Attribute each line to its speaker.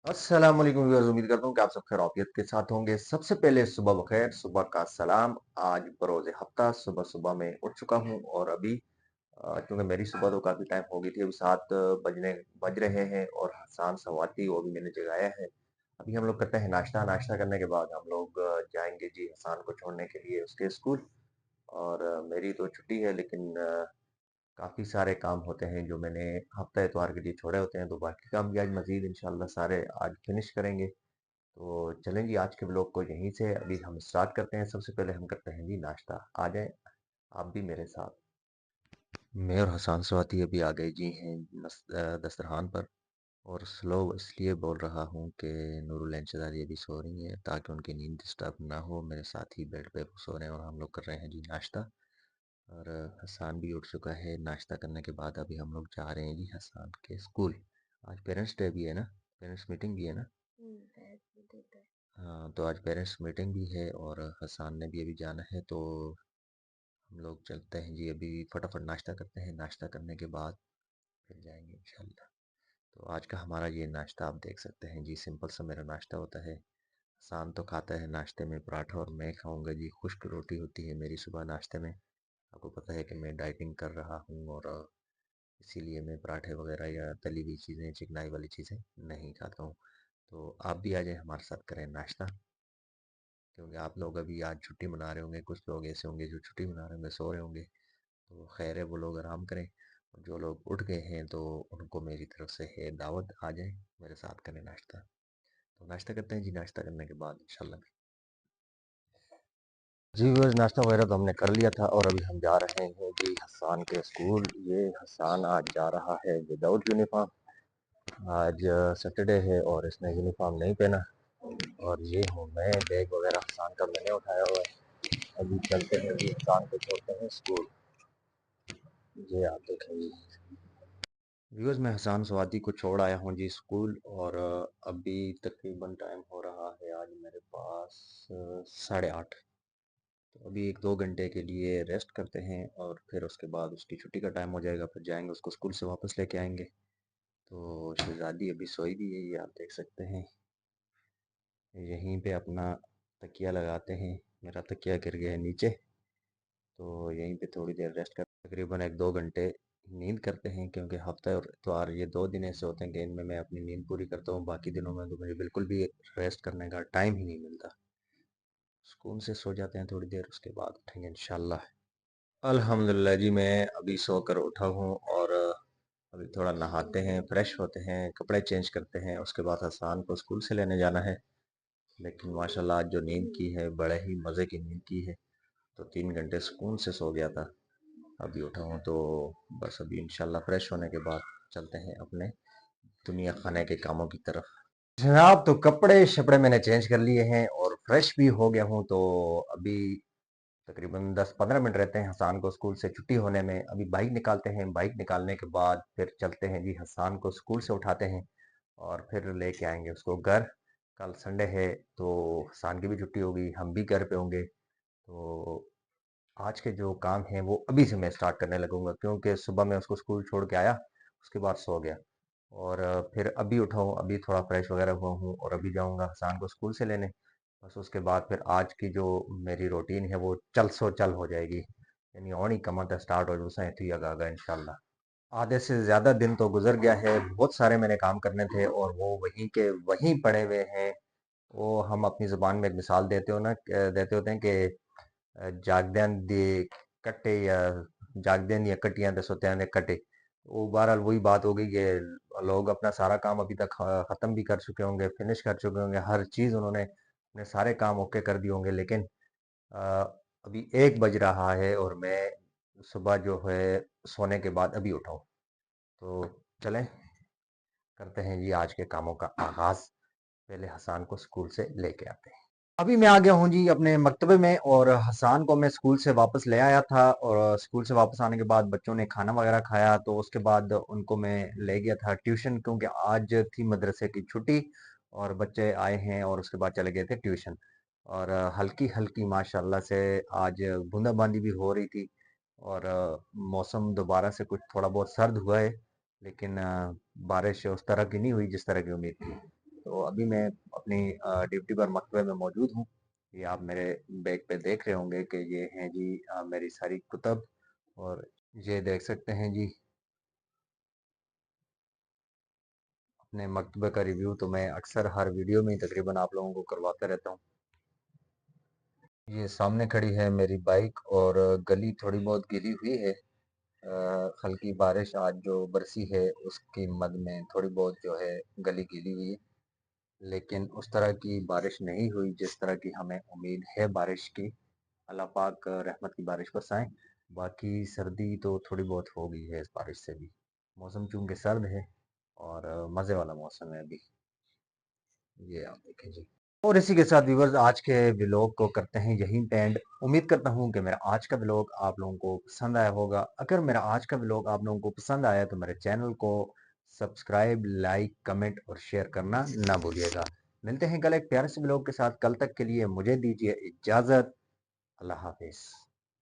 Speaker 1: अस्सलाम वालेकुम व्यूअर्स, उम्मीद करता हूँ कि आप सब खैरियत के साथ होंगे। सबसे पहले सुबह बखैर, सुबह का सलाम। आज बरोज़ हफ्ता सुबह-सुबह मैं उठ चुका हूँ और अभी क्योंकि मेरी सुबह तो काफ़ी टाइम हो गई थी, अभी 7 बज रहे हैं और हसान सवाती वो भी मैंने जगाया है। अभी हम लोग करते हैं नाश्ता, नाश्ता करने के बाद हम लोग जाएँगे जी हसान को छोड़ने के लिए उसके स्कूल। और मेरी तो छुट्टी है, लेकिन काफ़ी सारे काम होते हैं जो मैंने हफ्ता इतवार के लिए छोड़े होते हैं, तो बाकी काम भी आज मज़ीद इंशाल्लाह सारे आज फिनिश करेंगे। तो चलें जी, आज के ब्लॉग को यहीं से अभी हम स्टार्ट करते हैं। सबसे पहले हम करते हैं जी नाश्ता। आ जाएँ आप भी मेरे साथ। मैं और हसन स्वाति अभी आ गए जी हैं दस्तरखान पर। और स्लो इसलिए बोल रहा हूँ कि नूरुल इंतज़ारी अभी सो रही हैं ताकि उनकी नींद डिस्टर्ब ना हो। मेरे साथ ही बेड पे वो सो रहे हैं और हम लोग कर रहे हैं जी नाश्ता। और हसान भी उठ चुका है। नाश्ता करने के बाद अभी हम लोग जा रहे हैं जी हसान के स्कूल। आज पेरेंट्स डे भी है ना, पेरेंट्स मीटिंग भी है ना। हाँ, तो आज पेरेंट्स मीटिंग भी है और हसान ने भी अभी जाना है, तो हम लोग चलते हैं जी। अभी फटाफट नाश्ता करते हैं, नाश्ता करने के बाद फिर जाएंगे इंशाल्लाह। तो आज का हमारा ये नाश्ता आप देख सकते हैं जी, सिंपल सा मेरा नाश्ता होता है। हसान तो खाता है नाश्ते में पराठा और मैं खाऊंगा जी खुश्क रोटी होती है मेरी सुबह नाश्ते में। आपको पता है कि मैं डाइटिंग कर रहा हूँ और इसीलिए मैं पराठे वगैरह या तली हुई चीज़ें, चिकनाई वाली चीज़ें नहीं खाता हूँ। तो आप भी आ जाएं, हमारे साथ करें नाश्ता। क्योंकि आप लोग अभी आज छुट्टी मना रहे होंगे, कुछ लोग ऐसे होंगे जो छुट्टी मना रहे होंगे, सो रहे होंगे। तो खैर है, वो लोग आराम करें। और जो लोग उठ गए हैं तो उनको मेरी तरफ से है दावत, आ जाएं मेरे साथ करें नाश्ता। तो नाश्ता करते हैं जी, नाश्ता करने के बाद इंशाल्लाह जी बस नाश्ता वगैरह तो हमने कर लिया था और अभी हम जा रहे हैं जी हसान के स्कूल। ये हसान आज जा रहा है विदाउट यूनिफॉर्म। आज सैटरडे है और इसने यूनिफॉर्म नहीं पहना। और ये हूँ मैं, बैग वगैरह हसान का मैंने उठाया हुआ है। अभी चलते हैं जी, हसान को छोड़ते हैं स्कूल। ये आप देखेंगे व्यूअर्स, मैं हसान स्वाति को छोड़ आया हूँ जी स्कूल। और अभी तकरीबन टाइम हो रहा है आज मेरे पास 8:30। तो अभी 1-2 घंटे के लिए रेस्ट करते हैं और फिर उसके बाद उसकी छुट्टी का टाइम हो जाएगा, फिर जाएंगे उसको स्कूल से वापस लेके आएंगे। तो शहजादी अभी सोई भी है, ये आप देख सकते हैं। यहीं पे अपना तकिया लगाते हैं। मेरा तकिया गिर गया है नीचे, तो यहीं पे थोड़ी देर रेस्ट कर, तकरीबन 1-2 घंटे नींद करते हैं। क्योंकि हफ्ता और इतवार ये 2 दिन ऐसे होते हैं कि इनमें मैं अपनी नींद पूरी करता हूँ, बाकी दिनों में तो मुझे बिल्कुल भी रेस्ट करने का टाइम ही नहीं मिलता। सुकून से सो जाते हैं थोड़ी देर, उसके बाद उठेंगे इंशाल्लाह। अल्हम्दुलिल्लाह जी, मैं अभी सोकर उठा हूँ और अभी थोड़ा नहाते हैं, फ्रेश होते हैं, कपड़े चेंज करते हैं, उसके बाद हसान को स्कूल से लेने जाना है। लेकिन माशाल्लाह आज जो नींद की है, बड़े ही मज़े की नींद की है। तो 3 घंटे सुकून से सो गया था। अभी उठा हूँ तो बस अभी इंशाल्लाह फ्रेश होने के बाद चलते हैं अपने दुनिया खाने के कामों की तरफ। जनाब, तो कपड़े शपड़े मैंने चेंज कर लिए हैं और फ्रेश भी हो गया हूँ। तो अभी तकरीबन 10-15 मिनट रहते हैं हसान को स्कूल से छुट्टी होने में। अभी बाइक निकालते हैं, बाइक निकालने के बाद फिर चलते हैं जी, हसान को स्कूल से उठाते हैं और फिर लेके आएंगे उसको घर। कल संडे है तो हसान की भी छुट्टी होगी, हम भी घर पे होंगे। तो आज के जो काम हैं वो अभी से मैं स्टार्ट करने लगूंगा, क्योंकि सुबह मैं उसको स्कूल छोड़ के आया, उसके बाद सो गया। और फिर अभी उठा हूँ, अभी थोड़ा फ्रेश वगैरह हुआ हूँ और अभी जाऊंगा हसान को स्कूल से लेने। बस उसके बाद फिर आज की जो मेरी रूटीन है वो चल सो चल हो जाएगी। यानी और ही कमाता स्टार्ट हो जाए थी आगा इंशाल्लाह। आधे से ज़्यादा दिन तो गुजर गया है, बहुत सारे मैंने काम करने थे और वो वहीं के वहीं पड़े हुए हैं। वो हम अपनी ज़ुबान में एक मिसाल देते होते हैं कि जागदे दे कट्टे या जागदे या कट्टियां ते सोते दे कट्टे। वो बहरहाल वही बात हो गई कि लोग अपना सारा काम अभी तक ख़त्म भी कर चुके होंगे, फिनिश कर चुके होंगे, हर चीज़ उन्होंने अपने सारे काम ओके कर दिए होंगे। लेकिन अ, अभी 1 बज रहा है और मैं सुबह जो है सोने के बाद अभी उठा हूँ। तो चलें, करते हैं जी आज के कामों का आगाज़। पहले हसान को स्कूल से लेके आते हैं। अभी मैं आ गया हूँ जी अपने मकतबे में और हसान को मैं स्कूल से वापस ले आया था। और स्कूल से वापस आने के बाद बच्चों ने खाना वगैरह खाया, तो उसके बाद उनको मैं ले गया था ट्यूशन, क्योंकि आज थी मदरसे की छुट्टी और बच्चे आए हैं और उसके बाद चले गए थे ट्यूशन। और हल्की हल्की माशाल्लाह से आज बूंदाबांदी भी हो रही थी। और मौसम दोबारा से कुछ थोड़ा बहुत सर्द हुआ है, लेकिन बारिश उस तरह की नहीं हुई जिस तरह की उम्मीद थी। تو ابھی میں اپنی ڈیوٹی پر مکتبے میں موجود ہوں. یہ آپ میرے بیگ پہ دیکھ رہے ہوں گے کہ یہ ہیں جی میری ساری کتب، اور یہ دیکھ سکتے ہیں جی اپنے مکتبے کا ریویو تو میں اکثر ہر ویڈیو میں تقریباً آپ لوگوں کو کرواتا رہتا ہوں. یہ سامنے کھڑی ہے میری بائک، اور گلی تھوڑی بہت گیلی ہوئی ہے. ہلکی بارش آج جو برسی ہے اس کی مد میں تھوڑی بہت جو ہے گلی گیلی ہوئی ہے، لیکن اس طرح کی بارش نہیں ہوئی جس طرح کی ہمیں امید ہے بارش کی. اللہ پاک رحمت کی بارش برسائیں. باقی سردی تو تھوڑی بہت ہو گئی ہے اس بارش سے بھی. موسم چونکہ سرد ہے اور مزے والا موسم ہے ابھی. یہ آپ دیکھیں جی. اور اسی کے ساتھ ویورز آج کے ولاگ کو کرتے ہیں یہیں پہ اینڈ. امید کرتا ہوں کہ میرا آج کا ولاگ آپ لوگوں کو پسند آیا ہوگا. اگر میرا آج کا ولاگ آپ لوگوں کو پسند آیا تو میرے چینل کو سبسکرائب، لائک، کمنٹ اور شیئر کرنا نہ بھولیے گا. ملتے ہیں کل ایک پیارے سے ولاگ کے ساتھ. کل تک کے لیے مجھے دیجیے اجازت. اللہ حافظ.